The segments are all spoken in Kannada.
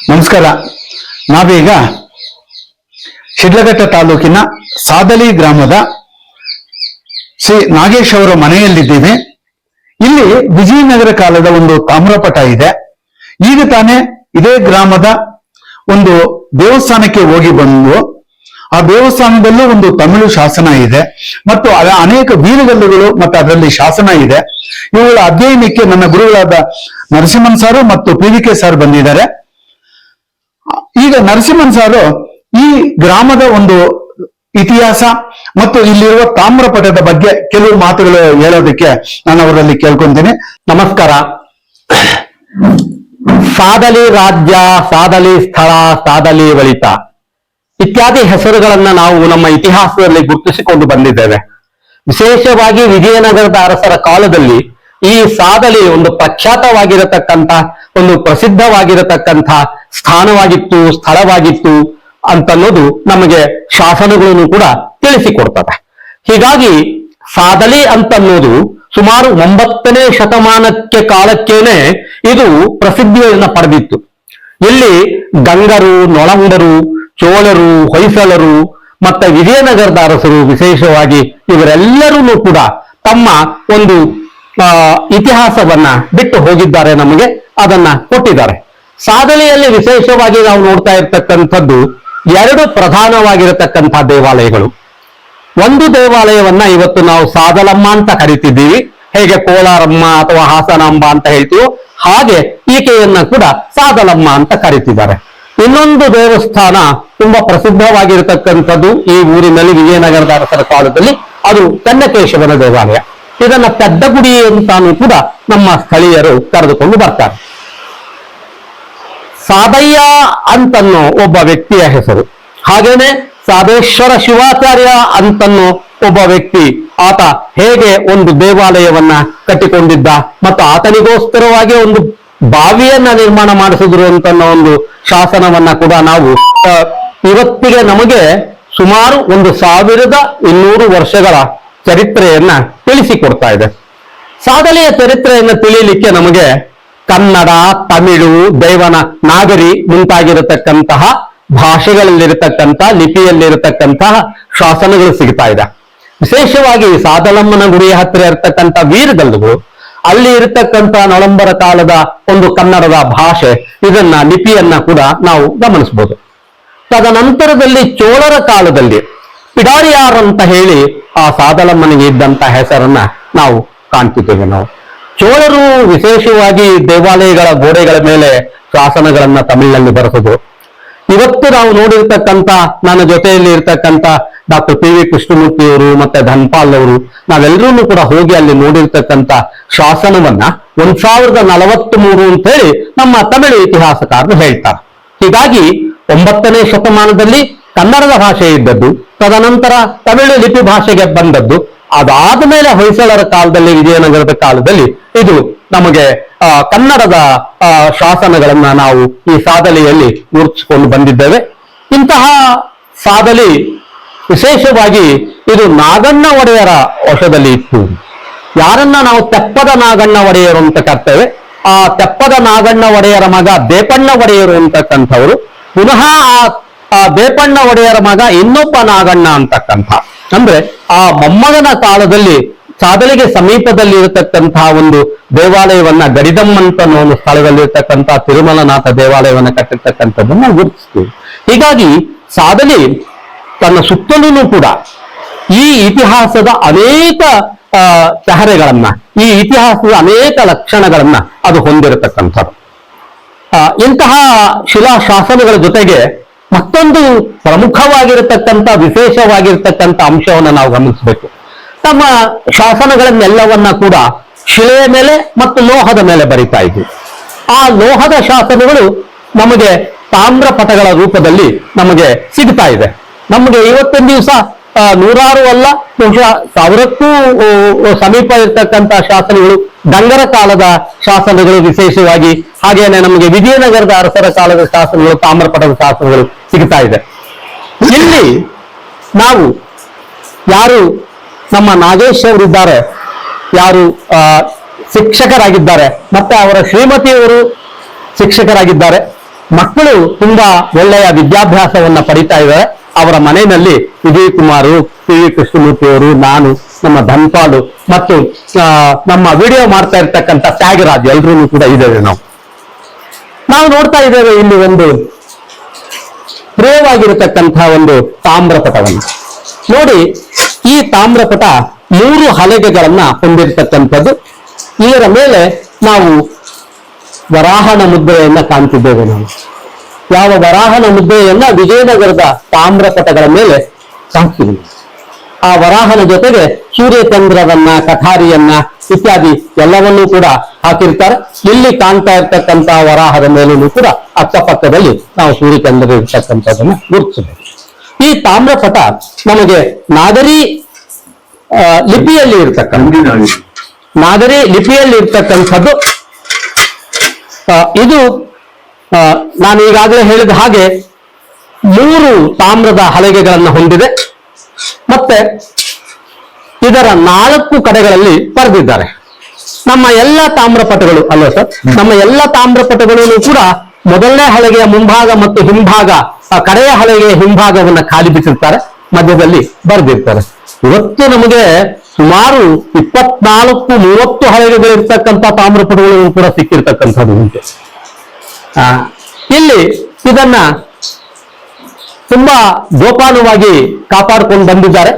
ನಮಸ್ಕಾರ. ನಾವೀಗ ಶಿಡ್ಲಘಟ್ಟ ತಾಲೂಕಿನ ಸಾದಲಿ ಗ್ರಾಮದ ಶ್ರೀ ನಾಗೇಶ್ ಅವರ ಮನೆಯಲ್ಲಿದ್ದೇವೆ. ಇಲ್ಲಿ ವಿಜಯನಗರ ಕಾಲದ ಒಂದು ತಾಮ್ರಪಟ ಇದೆ. ಈಗ ತಾನೇ ಇದೇ ಗ್ರಾಮದ ಒಂದು ದೇವಸ್ಥಾನಕ್ಕೆ ಹೋಗಿ ಬಂದು ಆ ದೇವಸ್ಥಾನದಲ್ಲೂ ಒಂದು ತಮಿಳು ಶಾಸನ ಇದೆ ಮತ್ತು ಅನೇಕ ವೀರಗಲ್ಲುಗಳು ಮತ್ತು ಅದರಲ್ಲಿ ಶಾಸನ ಇದೆ. ಇವುಗಳ ಅಧ್ಯಯನಕ್ಕೆ ನನ್ನ ಗುರುಗಳಾದ ನರಸಿಂಹನ್ ಸಾರು ಮತ್ತು PVK ಸರ್ ಬಂದಿದ್ದಾರೆ. ಈಗ ನರಸಿಂಹನ್ ಸಾರು ಈ ಗ್ರಾಮದ ಒಂದು ಇತಿಹಾಸ ಮತ್ತು ಇಲ್ಲಿರುವ ತಾಮ್ರಪಟದ ಬಗ್ಗೆ ಕೆಲವು ಮಾತುಗಳು ಹೇಳೋದಕ್ಕೆ ನಾನು ಅವರಲ್ಲಿ ಕೇಳ್ಕೊಂತೀನಿ. ನಮಸ್ಕಾರ. ಸಾದಲಿ ರಾಜ್ಯ, ಸಾದಲಿ ಸ್ಥಳ, ಸಾದಲಿ ಒಳಿತ ಇತ್ಯಾದಿ ಹೆಸರುಗಳನ್ನ ನಾವು ನಮ್ಮ ಇತಿಹಾಸದಲ್ಲಿ ಗುರುತಿಸಿಕೊಂಡು ಬಂದಿದ್ದೇವೆ. ವಿಶೇಷವಾಗಿ ವಿಜಯನಗರದ ಅರಸರ ಕಾಲದಲ್ಲಿ ಈ ಸಾದಲಿ ಒಂದು ಪ್ರಖ್ಯಾತವಾಗಿರತಕ್ಕಂಥ ಒಂದು ಪ್ರಸಿದ್ಧವಾಗಿರತಕ್ಕಂಥ ಸ್ಥಾನವಾಗಿತ್ತು, ಸ್ಥಳವಾಗಿತ್ತು ಅಂತನ್ನೋದು ನಮಗೆ ಶಾಸನಗಳನ್ನು ಕೂಡ ತಿಳಿಸಿಕೊಡ್ತದೆ. ಹೀಗಾಗಿ ಸಾದಲಿ ಅಂತನ್ನೋದು ಸುಮಾರು 9ನೇ ಶತಮಾನಕ್ಕೆ ಕಾಲಕ್ಕೇನೆ ಇದು ಪ್ರಸಿದ್ಧಿಯನ್ನ ಪಡೆದಿತ್ತು. ಇಲ್ಲಿ ಗಂಗರು, ನೊಳಂಬರು, ಚೋಳರು, ಹೊಯ್ಸಳರು ಮತ್ತೆ ವಿಜಯನಗರದ ಅರಸರು ವಿಶೇಷವಾಗಿ ಇವರೆಲ್ಲರೂ ಕೂಡ ತಮ್ಮ ಒಂದು ಇತಿಹಾಸವನ್ನ ಬಿಟ್ಟು ಹೋಗಿದ್ದಾರೆ, ನಮಗೆ ಅದನ್ನ ಕೊಟ್ಟಿದ್ದಾರೆ. ಸಾದಲಿಯಲ್ಲಿ ವಿಶೇಷವಾಗಿ ನಾವು ನೋಡ್ತಾ ಇರ್ತಕ್ಕಂಥದ್ದು 2 ಪ್ರಧಾನವಾಗಿರತಕ್ಕಂಥ ದೇವಾಲಯಗಳು. ಒಂದು ದೇವಾಲಯವನ್ನ ಇವತ್ತು ನಾವು ಸಾದಲಮ್ಮ ಅಂತ ಕರಿತಿದ್ದೀವಿ, ಹೇಗೆ ಕೋಲಾರಮ್ಮ ಅಥವಾ ಹಾಸನಾಂಬ ಅಂತ ಹೇಳ್ತೀವೋ ಹಾಗೆ ಈಕೆಯನ್ನ ಕೂಡ ಸಾದಲಮ್ಮ ಅಂತ ಕರೀತಿದ್ದಾರೆ. ಇನ್ನೊಂದು ದೇವಸ್ಥಾನ ತುಂಬಾ ಪ್ರಸಿದ್ಧವಾಗಿರತಕ್ಕಂಥದ್ದು ಈ ಊರಿನಲ್ಲಿ ವಿಜಯನಗರದ ಅರಸರ ಕಾಲದಲ್ಲಿ, ಅದು ಚೆನ್ನಕೇಶವನ ದೇವಾಲಯ. ಇದನ್ನ ಪೆದ್ದಗುಡಿ ಅಂತಾನು ಕೂಡ ನಮ್ಮ ಸ್ಥಳೀಯರು ಕರೆದುಕೊಂಡು ಬರ್ತಾರೆ. ಸಾದಯ್ಯ ಅಂತನ್ನೋ ಒಬ್ಬ ವ್ಯಕ್ತಿಯ ಹೆಸರು, ಹಾಗೇನೆ ಸಾದೇಶ್ವರ ಶಿವಾಚಾರ್ಯ ಅಂತನ್ನೋ ಒಬ್ಬ ವ್ಯಕ್ತಿ, ಆತ ಹೇಗೆ ಒಂದು ದೇವಾಲಯವನ್ನ ಕಟ್ಟಿಕೊಂಡಿದ್ದ ಮತ್ತು ಆತನಿಗೋಸ್ಕರವಾಗಿ ಒಂದು ಬಾವಿಯನ್ನ ನಿರ್ಮಾಣ ಮಾಡಿಸಿದ್ರು ಅಂತನ್ನೋ ಒಂದು ಶಾಸನವನ್ನ ಕೂಡ ನಾವು ಇವತ್ತಿಗೆ ನಮಗೆ ಸುಮಾರು 1200 ವರ್ಷಗಳ ಚರಿತ್ರೆಯನ್ನ ತಿಳಿಸಿಕೊಡ್ತಾ ಇದೆ. ಸಾದಲಿಯ ಚರಿತ್ರೆಯನ್ನ ತಿಳಿಯಲಿಕ್ಕೆ ನಮಗೆ ಕನ್ನಡ, ತಮಿಳು, ದೇವನಾಗರಿ ಮುಂತಾಗಿರತಕ್ಕಂತಹ ಭಾಷೆಗಳಲ್ಲಿರತಕ್ಕಂಥ ಲಿಪಿಯಲ್ಲಿರತಕ್ಕಂತಹ ಶಾಸನಗಳು ಸಿಗ್ತಾ ಇದೆ. ವಿಶೇಷವಾಗಿ ಸಾದಲಮ್ಮನ ಗುಡಿಯ ಹತ್ತಿರ ಇರತಕ್ಕಂಥ ವೀರಗಲ್ಲುಗಳು, ಅಲ್ಲಿ ಇರತಕ್ಕಂಥ ನೊಳಂಬರ ಕಾಲದ ಒಂದು ಕನ್ನಡದ ಭಾಷೆ, ಇದನ್ನ ಲಿಪಿಯನ್ನ ಕೂಡ ನಾವು ಗಮನಿಸಬಹುದು. ತದನಂತರದಲ್ಲಿ ಚೋಳರ ಕಾಲದಲ್ಲಿ ಪಿಡಾರಿಯಾರ್ ಅಂತ ಹೇಳಿ ಆ ಸಾದಲಮ್ಮನಿಗೆ ಇದ್ದಂತ ಹೆಸರನ್ನ ನಾವು ಕಾಣ್ತಿದ್ದೇವೆ. ನಾವು ಚೋಳರು ವಿಶೇಷವಾಗಿ ದೇವಾಲಯಗಳ ಗೋಡೆಗಳ ಮೇಲೆ ಶಾಸನಗಳನ್ನ ತಮಿಳಿನಲ್ಲಿ ಬರೆಸೋದು. ಇವತ್ತು ನಾವು ನೋಡಿರ್ತಕ್ಕಂಥ ನನ್ನ ಜೊತೆಯಲ್ಲಿ ಇರ್ತಕ್ಕಂಥ ಡಾಕ್ಟರ್ PV ಕೃಷ್ಣಮೂರ್ತಿಯವರು ಮತ್ತೆ ಧನ್ಪಾಲ್ ಅವರು, ನಾವೆಲ್ಲರೂ ಕೂಡ ಹೋಗಿ ಅಲ್ಲಿ ನೋಡಿರ್ತಕ್ಕಂಥ ಶಾಸನವನ್ನ 1043 ಅಂತ ಹೇಳಿ ನಮ್ಮ ತಮಿಳು ಇತಿಹಾಸಕಾರರು ಹೇಳ್ತಾರೆ. ಹೀಗಾಗಿ 9ನೇ ಶತಮಾನದಲ್ಲಿ ಕನ್ನಡದ ಭಾಷೆ ಇದ್ದದ್ದು, ತದನಂತರ ತಮಿಳು ಲಿಪಿ ಭಾಷೆಗೆ ಬಂದದ್ದು, ಅದಾದ ಮೇಲೆ ಹೊಯ್ಸಳರ ಕಾಲದಲ್ಲಿ, ವಿಜಯನಗರದ ಕಾಲದಲ್ಲಿ ಇದು ನಮಗೆ ಕನ್ನಡದ ಶಾಸನಗಳನ್ನ ನಾವು ಈ ಸಾದಲಿಯಲ್ಲಿ ಗುರುತಿಸಿಕೊಂಡು ಬಂದಿದ್ದೇವೆ. ಇಂತಹ ಸಾದಲಿ ವಿಶೇಷವಾಗಿ ಇದು ನಾಗಣ್ಣ ಒಡೆಯರ ವಶದಲ್ಲಿ ಇತ್ತು. ಯಾರನ್ನ ನಾವು ತೆಪ್ಪದ ನಾಗಣ್ಣ ಒಡೆಯರು ಅಂತ ಕರ್ತೇವೆ, ಆ ತೆಪ್ಪದ ನಾಗಣ್ಣ ಒಡೆಯರ ಮಗ ದೇಪಣ್ಣ ಒಡೆಯರು ಅಂತಕ್ಕಂಥವ್ರು, ಪುನಃ ಆ ದೇಪಣ್ಣ ಒಡೆಯರ ಮಗ ಇನ್ನೊಬ್ಬ ನಾಗಣ್ಣ ಅಂತಕ್ಕಂಥ, ಅಂದ್ರೆ ಆ ಮೊಮ್ಮಗನ ಕಾಲದಲ್ಲಿ ಸಾದಲಿಗೆ ಸಮೀಪದಲ್ಲಿ ಇರತಕ್ಕಂತಹ ಒಂದು ದೇವಾಲಯವನ್ನ ಗಡಿದಮ್ಮಂತ ಒಂದು ಸ್ಥಳದಲ್ಲಿರ್ತಕ್ಕಂಥ ತಿರುಮಲನಾಥ ದೇವಾಲಯವನ್ನ ಕಟ್ಟಿರ್ತಕ್ಕಂಥದ್ದನ್ನ ಗುರುತಿಸ್ತೀವಿ. ಹೀಗಾಗಿ ಸಾದಲಿ ತನ್ನ ಸುತ್ತಲೂ ಕೂಡ ಈ ಇತಿಹಾಸದ ಅನೇಕ ಚಹರೆಗಳನ್ನ, ಈ ಇತಿಹಾಸದ ಅನೇಕ ಲಕ್ಷಣಗಳನ್ನ ಅದು ಹೊಂದಿರತಕ್ಕಂಥದ್ದು. ಇಂತಹ ಶಿಲಾಶಾಸನಗಳ ಜೊತೆಗೆ ಮತ್ತೊಂದು ಪ್ರಮುಖವಾಗಿರತಕ್ಕಂಥ ವಿಶೇಷವಾಗಿರ್ತಕ್ಕಂಥ ಅಂಶವನ್ನು ನಾವು ಗಮನಿಸಬೇಕು. ನಮ್ಮ ಶಾಸನಗಳನ್ನೆಲ್ಲವನ್ನ ಕೂಡ ಶಿಲೆಯ ಮೇಲೆ ಮತ್ತು ಲೋಹದ ಮೇಲೆ ಬರಿತಾ ಇದ್ವಿ. ಆ ಲೋಹದ ಶಾಸನಗಳು ನಮಗೆ ತಾಮ್ರಪಟಗಳ ರೂಪದಲ್ಲಿ ನಮಗೆ ಸಿಗ್ತಾ ಇದೆ. ನಮಗೆ ಇವತ್ತಿನ ದಿವಸ 100 ಅಲ್ಲ, ಬಹುಶಃ 1000ಕ್ಕೂ ಸಮೀಪ ಇರತಕ್ಕಂಥ ಶಾಸನಗಳು, ಗಂಗರ ಕಾಲದ ಶಾಸನಗಳು ವಿಶೇಷವಾಗಿ, ಹಾಗೇನೆ ನಮಗೆ ವಿಜಯನಗರದ ಅರಸರ ಕಾಲದ ಶಾಸನಗಳು, ತಾಮ್ರಪಟದ ಶಾಸನಗಳು ಸಿಗ್ತಾ ಇದೆ. ಇಲ್ಲಿ ನಾವು ಯಾರು ನಮ್ಮ ನಾಗೇಶ್ ಅವರಿದ್ದಾರೆ, ಯಾರು ಶಿಕ್ಷಕರಾಗಿದ್ದಾರೆ, ಮತ್ತೆ ಅವರ ಶ್ರೀಮತಿಯವರು ಶಿಕ್ಷಕರಾಗಿದ್ದಾರೆ, ಮಕ್ಕಳು ತುಂಬಾ ಒಳ್ಳೆಯ ವಿದ್ಯಾಭ್ಯಾಸವನ್ನ ಪಡಿತಾ ಇದ್ದಾರೆ. ಅವರ ಮನೆಯಲ್ಲಿ ವಿಜಯ್ ಕುಮಾರ್, ಪಿ ವಿ ಕೃಷ್ಣಮೂರ್ತಿ ಅವರು, ನಾನು, ನಮ್ಮ ಧನ್ಪಾಲು ಮತ್ತು ನಮ್ಮ ವಿಡಿಯೋ ಮಾಡ್ತಾ ಇರ್ತಕ್ಕಂಥ ತ್ಯಾಗರಾಜ್ ಎಲ್ರೂ ಕೂಡ ಇದ್ದೇವೆ. ನಾವು ನೋಡ್ತಾ ಇದ್ದೇವೆ ಇಲ್ಲಿ ಒಂದು ಪ್ರಿಯವಾಗಿರತಕ್ಕಂತಹ ಒಂದು ತಾಮ್ರಪಟವನ್ನು ನೋಡಿ. ಈ ತಾಮ್ರಪಟ 3 ಹಲಗೆಗಳನ್ನ ಹೊಂದಿರತಕ್ಕಂಥದ್ದು. ಇದರ ಮೇಲೆ ನಾವು ವರಾಹನ ಮುದ್ರೆಯನ್ನ ಕಾಣ್ತಿದ್ದೇವೆ. ನಾವು ಯಾವ ವರಾಹನ ಮುದ್ರೆಯನ್ನ ವಿಜಯನಗರದ ತಾಮ್ರಪಟಗಳ ಮೇಲೆ ಕಾಣ್ತೀವಿ. ಆ ವರಾಹನ ಜೊತೆಗೆ ಸೂರ್ಯಚಂದ್ರರನ್ನ, ಕಠಾರಿಯನ್ನ ಇತ್ಯಾದಿ ಎಲ್ಲವನ್ನೂ ಕೂಡ ಹಾಕಿರ್ತಾರೆ. ಇಲ್ಲಿ ಕಾಣ್ತಾ ಇರ್ತಕ್ಕಂಥ ವರಾಹದ ಮೇಲೂ ಕೂಡ ಅಕ್ಕಪಕ್ಕದಲ್ಲಿ ನಾವು ಸೂರ್ಯಚಂದ್ರ ಇರ್ತಕ್ಕಂಥದ್ದನ್ನ ಗುರುತಿಸಬೇಕು. ಈ ತಾಮ್ರಪಟ ನಮಗೆ ನಾಗರಿ ಲಿಪಿಯಲ್ಲಿ ಇರ್ತಕ್ಕಂಥದ್ದು. ಇದು ನಾನು ಈಗಾಗಲೇ ಹೇಳಿದ ಹಾಗೆ 3 ತಾಮ್ರದ ಹಲಗೆಗಳನ್ನು ಹೊಂದಿದೆ. ಮತ್ತೆ ಇದರ 4 ಕಡೆಗಳಲ್ಲಿ ಬರೆದಿದ್ದಾರೆ. ನಮ್ಮ ಎಲ್ಲ ತಾಮ್ರಪಟಗಳು ಅಲ್ವಾ ಸರ್, ನಮ್ಮ ಎಲ್ಲ ತಾಮ್ರಪಟಗಳು ಕೂಡ ಮೊದಲನೇ ಹಲಗೆಯ ಮುಂಭಾಗ ಮತ್ತು ಹಿಂಭಾಗ, ಕಡೆಯ ಹಲಗೆಯ ಹಿಂಭಾಗವನ್ನ ಖಾಲಿ ಬಿಟ್ಟಿರ್ತಾರೆ, ಮಧ್ಯದಲ್ಲಿ ಬರೆದಿರ್ತಾರೆ. ಇವತ್ತು ನಮಗೆ ಸುಮಾರು 24-30 ಹಲಗೆಗಳಿರ್ತಕ್ಕಂಥ ತಾಮ್ರಪಟಗಳು ಕೂಡ ಸಿಕ್ಕಿರ್ತಕ್ಕಂಥದ್ದು ಉಂಟು. ಇಲ್ಲಿ ಇದನ್ನ ತುಂಬಾ ಜೋಪಾನವಾಗಿ ಕಾಪಾಡಿಕೊಂಡು ಬಂದಿದ್ದಾರೆ.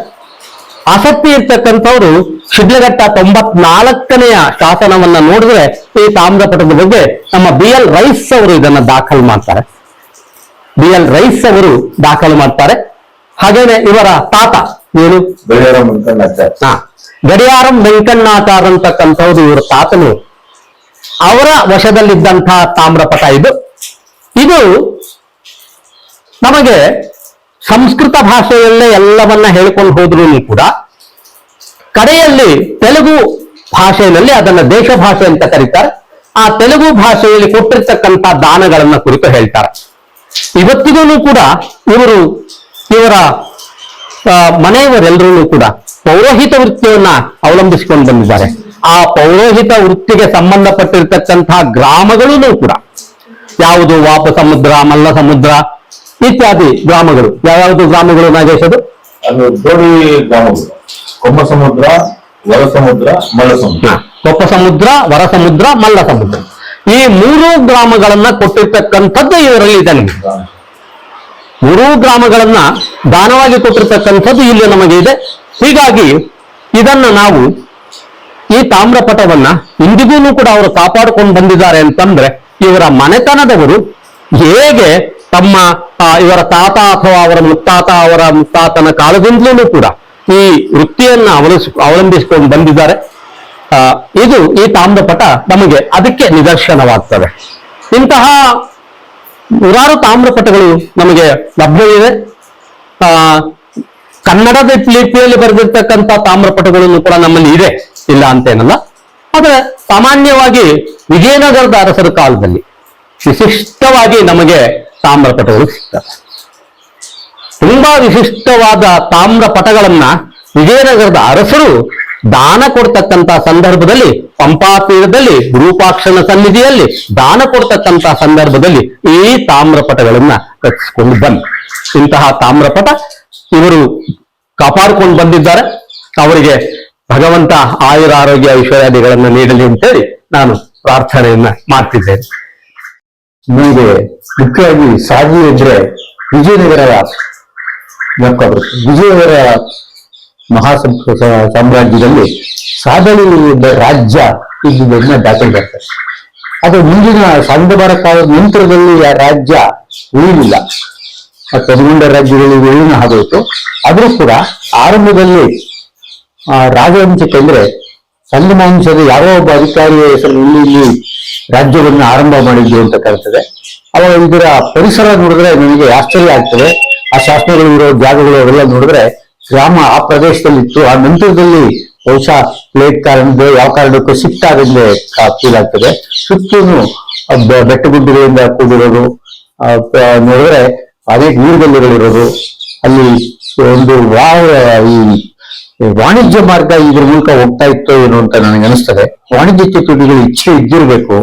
ಆಸಕ್ತಿ ಇರ್ತಕ್ಕಂಥವ್ರು ಶಿಡ್ಲಘಟ್ಟ 94ನೆಯ ಶಾಸನವನ್ನ ನೋಡಿದ್ರೆ ಈ ತಾಮ್ರಪಟದ ಬಗ್ಗೆ ನಮ್ಮ BL ರೈಸ್ ಅವರು ಇದನ್ನ ದಾಖಲು ಮಾಡ್ತಾರೆ. BL ರೈಸ್ ಅವರು ದಾಖಲು ಮಾಡ್ತಾರೆ. ಹಾಗೇನೆ ಇವರ ತಾತ ಏನು ಗಡಿಯಾರಂ ವೆಂಕಣ್ಣಾಚಾರ್ ಅಂತಕ್ಕಂಥವ್ರು ಇವರ ತಾತನು, ಅವರ ವಶದಲ್ಲಿದ್ದಂತಹ ತಾಮ್ರಪಟ ಇದು ನಮಗೆ ಸಂಸ್ಕೃತ ಭಾಷೆಯಲ್ಲೇ ಎಲ್ಲವನ್ನ ಹೇಳ್ಕೊಂಡು ಹೋದ್ರೂ ಕೂಡ ಕಡೆಯಲ್ಲಿ ತೆಲುಗು ಭಾಷೆಯಲ್ಲಿ ಅದನ್ನ ದೇಶ ಭಾಷೆ ಅಂತ ಕರೀತಾರೆ. ಆ ತೆಲುಗು ಭಾಷೆಯಲ್ಲಿ ಕೊಟ್ಟಿರ್ತಕ್ಕಂಥ ದಾನಗಳನ್ನ ಕುರಿತು ಹೇಳ್ತಾರೆ. ಇವತ್ತಿಗೂ ಕೂಡ ಇವರ ಮನೆಯವರೆಲ್ಲರೂ ಕೂಡ ಪೌರೋಹಿತ ವೃತ್ತಿಯನ್ನ ಅವಲಂಬಿಸಿಕೊಂಡು ಬಂದಿದ್ದಾರೆ. ಆ ಪೌರೋಹಿತ ವೃತ್ತಿಗೆ ಸಂಬಂಧಪಟ್ಟಿರ್ತಕ್ಕಂತಹ ಗ್ರಾಮಗಳೂ ಕೂಡ ಯಾವುದು ವಾಪ ಸಮುದ್ರ, ಮಲ್ಲ ಸಮುದ್ರ ಇತ್ಯಾದಿ ಗ್ರಾಮಗಳು. ಯಾವ್ಯಾವುದು ಗ್ರಾಮಗಳು ನಾಗೇಶ್? ಅದು ಜೋಡಿ ಗ್ರಾಮಗಳು: ಕೊಮ್ಮ ಸಮುದ್ರ, ವರ ಸಮುದ್ರ, ಮಲ್ಲ ಸಮುದ್ರ. ಕೊಪ್ಪ ಸಮುದ್ರ, ವರ ಸಮುದ್ರ, ಮಲ್ಲ ಸಮುದ್ರ, ಈ 3 ಗ್ರಾಮಗಳನ್ನ ಕೊಟ್ಟಿರ್ತಕ್ಕಂಥದ್ದು ಇವರಲ್ಲಿ ಇದೆ. 3 ಗ್ರಾಮಗಳನ್ನ ದಾನವಾಗಿ ಕೊಟ್ಟಿರ್ತಕ್ಕಂಥದ್ದು ಇಲ್ಲಿ ನಮಗೆ ಇದೆ. ಹೀಗಾಗಿ ಇದನ್ನ ನಾವು ಈ ತಾಮ್ರಪಟವನ್ನ ಇಂದಿಗೂ ಕೂಡ ಅವರು ಕಾಪಾಡಿಕೊಂಡು ಬಂದಿದ್ದಾರೆ ಅಂತಂದ್ರೆ ಇವರ ಮನೆತನದವರು ಹೇಗೆ ತಮ್ಮ ಇವರ ತಾತ ಅಥವಾ ಅವರ ಮುತ್ತಾತನ ಕಾಲದಿಂದಲೂ ಕೂಡ ಈ ವೃತ್ತಿಯನ್ನ ಅವಲಂಬಿಸಿಕೊಂಡು ಬಂದಿದ್ದಾರೆ. ಈ ತಾಮ್ರಪಟ ನಮಗೆ ಅದಕ್ಕೆ ನಿದರ್ಶನವಾಗ್ತದೆ. ಇಂತಹ ನೂರಾರು ತಾಮ್ರಪಟಗಳು ನಮಗೆ ಲಭ್ಯವಿದೆ. ಕನ್ನಡದ ಲಿಪಿಯಲ್ಲಿ ಬರೆದಿರ್ತಕ್ಕಂಥ ತಾಮ್ರಪಟಗಳನ್ನು ಕೂಡ ನಮ್ಮಲ್ಲಿ ಇದೆ, ಇಲ್ಲ ಅಂತೇನಲ್ಲ. ಆದರೆ ಸಾಮಾನ್ಯವಾಗಿ ವಿಜಯನಗರದ ಅರಸರ ಕಾಲದಲ್ಲಿ ವಿಶಿಷ್ಟವಾಗಿ ನಮಗೆ ತಾಮ್ರಪಟಗಳು ಸಿಗ್ತವೆ. ತುಂಬಾ ವಿಶಿಷ್ಟವಾದ ತಾಮ್ರಪಟಗಳನ್ನ ವಿಜಯನಗರದ ಅರಸರು ದಾನ ಕೊಡ್ತಕ್ಕಂಥ ಸಂದರ್ಭದಲ್ಲಿ, ಪಂಪಾ ತೀರದಲ್ಲಿ ವಿರೂಪಾಕ್ಷನ ಸನ್ನಿಧಿಯಲ್ಲಿ ದಾನ ಕೊಡ್ತಕ್ಕಂಥ ಸಂದರ್ಭದಲ್ಲಿ ಈ ತಾಮ್ರಪಟಗಳನ್ನ ರಚಿಸಿಕೊಂಡು ಬಂದು ಇಂತಹ ತಾಮ್ರಪಟ ಇವರು ಕಾಪಾಡಿಕೊಂಡು ಬಂದಿದ್ದಾರೆ. ಅವರಿಗೆ ಭಗವಂತ ಆಯುರ ಆರೋಗ್ಯ ಐಶ್ವರ್ಯಾದಿಗಳನ್ನ ನೀಡಲಿ ಅಂತೇಳಿ ನಾನು ಪ್ರಾರ್ಥನೆಯನ್ನ ಮಾಡ್ತಿದ್ದೇನೆ. ನನಗೆ ಮುಖ್ಯವಾಗಿ ಸಾಧು ಇದ್ರೆ ವಿಜಯನಗರ ವಿಜಯನಗರ ಸಾಮ್ರಾಜ್ಯದಲ್ಲಿ ಸಾಧಳಿ ರಾಜ್ಯ ಇದ್ದುದನ್ನ ದಾಖಲೆ ಬರ್ತಾರೆ. ಅದು ಮುಂದಿನ ಸಂಗಮರ ಕಾಲದ ನಂತರದಲ್ಲಿ ಆ ರಾಜ್ಯ ಉಳಿಲಿಲ್ಲ, ತಮಿಳುನಾಡು ರಾಜ್ಯದಲ್ಲಿ ವಿಲೀನ ಆಗೋಯ್ತು. ಆದ್ರೂ ಕೂಡ ಆರಂಭದಲ್ಲಿ ರಾಜವಂಶಕ್ಕೆ ಅಂದ್ರೆ ಸಂಗಮಾಂಶದ ಯಾವ ಒಬ್ಬ ಅಧಿಕಾರಿಯ ಹೆಸರಲ್ಲಿ ಇಲ್ಲಿ ರಾಜ್ಯವನ್ನು ಆರಂಭ ಮಾಡಿದ್ದು ಅಂತ ಕರೀತದೆ. ಅವಾಗ ಇದರ ಪರಿಸರ ನೋಡಿದ್ರೆ ನನಗೆ ಆಶ್ಚರ್ಯ ಆಗ್ತದೆ. ಆ ಶಾಸನಗಳು ಇರೋ ಜಾಗಗಳು ಅವೆಲ್ಲ ನೋಡಿದ್ರೆ ಗ್ರಾಮ ಆ ಪ್ರದೇಶದಲ್ಲಿತ್ತು. ಆ ನಂತರದಲ್ಲಿ ಬಹುಶಃ ಪ್ಲೇಟ್ ಕಾರಣದ ಯಾವ ಕಾರಣಕ್ಕೂ ಶಿಫ್ಟ್ ಆದಂಗೆ ಫೀಲ್ ಆಗ್ತದೆ. ಸುತ್ತೂನು ಬೆಟ್ಟಗುಡ್ಡಗಳಿಂದ ಕೂಡಿರೋದು ನೋಡಿದ್ರೆ ಅನೇಕ ನೀರುಗಲ್ಲುಗಳಿರೋದು, ಅಲ್ಲಿ ಒಂದು ಈ ವಾಣಿಜ್ಯ ಮಾರ್ಗ ಇದ್ರ ಮೂಲಕ ಹೋಗ್ತಾ ಇತ್ತೋ ಏನೋ ಅಂತ ನನಗೆ ಅನಿಸ್ತದೆ. ವಾಣಿಜ್ಯ ಚಟುವಟಿಕೆಗಳು ಇಚ್ಛೆ ಇದ್ದಿರ್ಬೇಕು.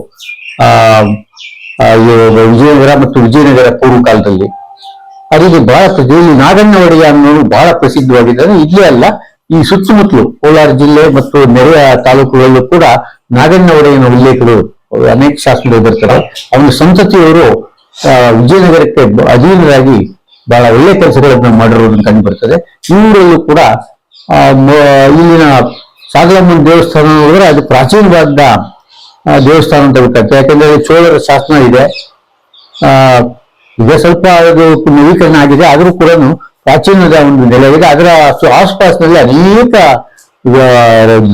ವಿಜಯನಗರ ಮತ್ತು ವಿಜಯನಗರ ಪೂರ್ವ ಕಾಲದಲ್ಲಿ. ಅದಕ್ಕೆ ಬಹಳ ಇಲ್ಲಿ ನಾಗಣ್ಣ ಒಡೆಯ ಅನ್ನೋರು ಬಹಳ ಪ್ರಸಿದ್ಧವಾಗಿದ್ದಾರೆ. ಇಲ್ಲೇ ಅಲ್ಲ, ಈ ಸುತ್ತಮುತ್ತಲು ಕೋಲಾರ ಜಿಲ್ಲೆ ಮತ್ತು ನೆರೆಯ ತಾಲೂಕುಗಳಲ್ಲೂ ಕೂಡ ನಾಗಣ್ಣ ಒಡೆಯನ ಉಲ್ಲೇಖಗಳು ಅನೇಕ ಶಾಸನಗಳು ಬರ್ತಾರೆ. ಅವನ ಸಂತತಿಯವರು ವಿಜಯನಗರಕ್ಕೆ ಅಧೀನರಾಗಿ ಬಹಳ ಒಳ್ಳೆ ಕೆಲಸಗಳನ್ನು ಮಾಡಿರೋದನ್ನು ಕಂಡು ಬರ್ತದೆ. ಇವರಲ್ಲೂ ಕೂಡ ಇಲ್ಲಿನ ಸಾಗರಮ್ಮನ ದೇವಸ್ಥಾನ ನೋಡಿದ್ರೆ ಅದು ಪ್ರಾಚೀನವಾದ ದೇವಸ್ಥಾನ ಅಂತ ಗೊತ್ತಾಗ್ತದೆ. ಯಾಕಂದ್ರೆ ಚೋಳರ ಶಾಸನ ಇದೆ, ಈಗ ಸ್ವಲ್ಪ ಅದು ನವೀಕರಣ ಆಗಿದೆ, ಆದರೂ ಕೂಡ ಪ್ರಾಚೀನದ ಒಂದು ನೆಲೆಯಿದೆ. ಅದರ ಆಸ್ಪಾಸ್ನಲ್ಲಿ ಅನೇಕ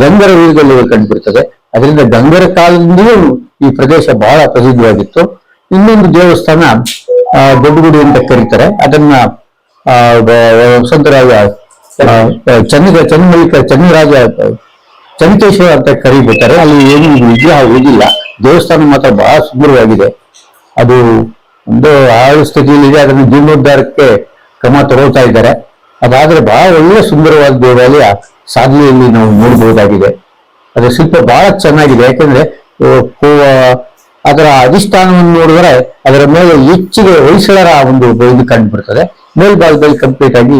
ಗಂಗರ ವೀರಗಳು ಕಂಡುಬರ್ತದೆ. ಅದರಿಂದ ಗಂಗರ ಕಾಲದಿಂದಲೂ ಈ ಪ್ರದೇಶ ಬಹಳ ಪ್ರಸಿದ್ಧವಾಗಿತ್ತು. ಇನ್ನೊಂದು ದೇವಸ್ಥಾನ ದೊಡ್ಡಗುಡಿ ಅಂತ ಕರೀತಾರೆ. ಅದನ್ನ ವಸಂತರಾಜ ಚನ್ನಕೇಶ್ವರ ಅಂತ ಕರೀಬೇಕಾರೆ ಅಲ್ಲಿ ಏನು ವಿಗ್ರಹ ಹೋಗಿಲ್ಲ, ದೇವಸ್ಥಾನ ಮಾತ್ರ ಬಹಳ ಸುಂದರವಾಗಿದೆ. ಅದು ಒಂದು ಹಾಳು ಸ್ಥಿತಿಯಲ್ಲಿದೆ, ಅದನ್ನು ಜೀರ್ಣೋದ್ಧಾರಕ್ಕೆ ಕ್ರಮ ತಗೊಳ್ತಾ ಇದ್ದಾರೆ. ಅದಾದ್ರೆ ಬಹಳ ಒಳ್ಳೆ ಸುಂದರವಾದ ದೇವಾಲಯ ಸಾಧನೆಯಲ್ಲಿ ನಾವು ನೋಡಬಹುದಾಗಿದೆ. ಅದರ ಶಿಲ್ಪ ಬಹಳ ಚೆನ್ನಾಗಿದೆ. ಯಾಕಂದ್ರೆ ಅದರ ಅಧಿಷ್ಠಾನವನ್ನು ನೋಡಿದ್ರೆ ಅದರ ಮೇಲೆ ಹೆಚ್ಚಿಗೆ ಹೊಯ್ಸಳರ ಒಂದು ಇದು ಕಂಡು ಬರ್ತದೆ. ಮೇಲ್ಭಾಗದಲ್ಲಿ ಕಂಪ್ಲೀಟ್ ಆಗಿ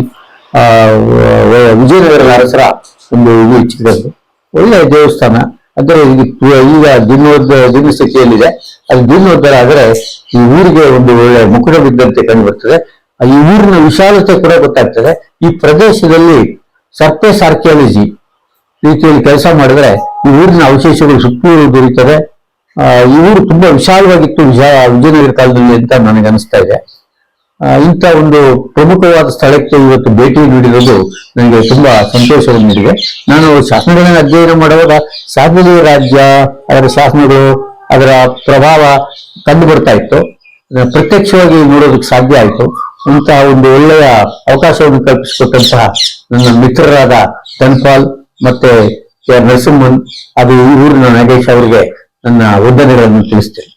ವಿಜಯನಗರ ಅರಸರ ಒಂದು ಇದು ಹೆಚ್ಚಿಗೆ ಒಳ್ಳೆಯ ದೇವಸ್ಥಾನ. ಅಂದರೆ ಈಗ ಜೀರ್ಣ ಸ್ಥಿತಿಯಲ್ಲಿದೆ. ಅದು ಜೀರ್ಣೋದ್ಧಾರ ಆದರೆ ಈ ಊರಿಗೆ ಒಂದು ಒಳ್ಳೆ ಮುಕುಟ ಬಿದ್ದಂತೆ ಕಂಡು ಬರ್ತದೆ. ಈ ಊರಿನ ವಿಶಾಲತೆ ಕೂಡ ಗೊತ್ತಾಗ್ತದೆ. ಈ ಪ್ರದೇಶದಲ್ಲಿ ಸರ್ಫೇಸ್ ಆರ್ಕಿಯಾಲಜಿ ರೀತಿಯಲ್ಲಿ ಕೆಲಸ ಮಾಡಿದ್ರೆ ಈ ಊರಿನ ಅವಶೇಷಗಳು ಸುತ್ತಲೂ ದೊರೀತದೆ. ಈ ಊರು ತುಂಬಾ ವಿಶಾಲವಾಗಿತ್ತು ವಿಜಯನಗರ ಕಾಲದಲ್ಲಿ ಅಂತ ನನಗೆ ಅನಿಸ್ತಾ ಇದೆ. ಇಂಥ ಒಂದು ಪ್ರಮುಖವಾದ ಸ್ಥಳಕ್ಕೆ ಇವತ್ತು ಭೇಟಿ ನೀಡಿರೋದು ನನಗೆ ತುಂಬಾ ಸಂತೋಷವನ್ನು ನೀಡಿದೆ. ನಾನು ಶಾಸನಗಳನ್ನು ಅಧ್ಯಯನ ಮಾಡುವಾಗ ಸಾಧನೆ ರಾಜ್ಯ, ಅದರ ಶಾಸನಗಳು, ಅದರ ಪ್ರಭಾವ ಕಂಡು ಬರ್ತಾ ಇತ್ತು. ಪ್ರತ್ಯಕ್ಷವಾಗಿ ನೋಡೋದಕ್ಕೆ ಸಾಧ್ಯ ಆಯಿತು. ಇಂತಹ ಒಂದು ಒಳ್ಳೆಯ ಅವಕಾಶವನ್ನು ಕಲ್ಪಿಸಿಕೊಟ್ಟಂತಹ ನನ್ನ ಮಿತ್ರರಾದ ಧನ್ಪಾಲ್ ಮತ್ತೆ ನರಸಿಂಹನ್, ಅದು ಈ ಊರಿನ ನಾಗೇಶ್ ಅವರಿಗೆ ನನ್ನ ವಂದನೆಗಳನ್ನು ತಿಳಿಸ್ತೇನೆ.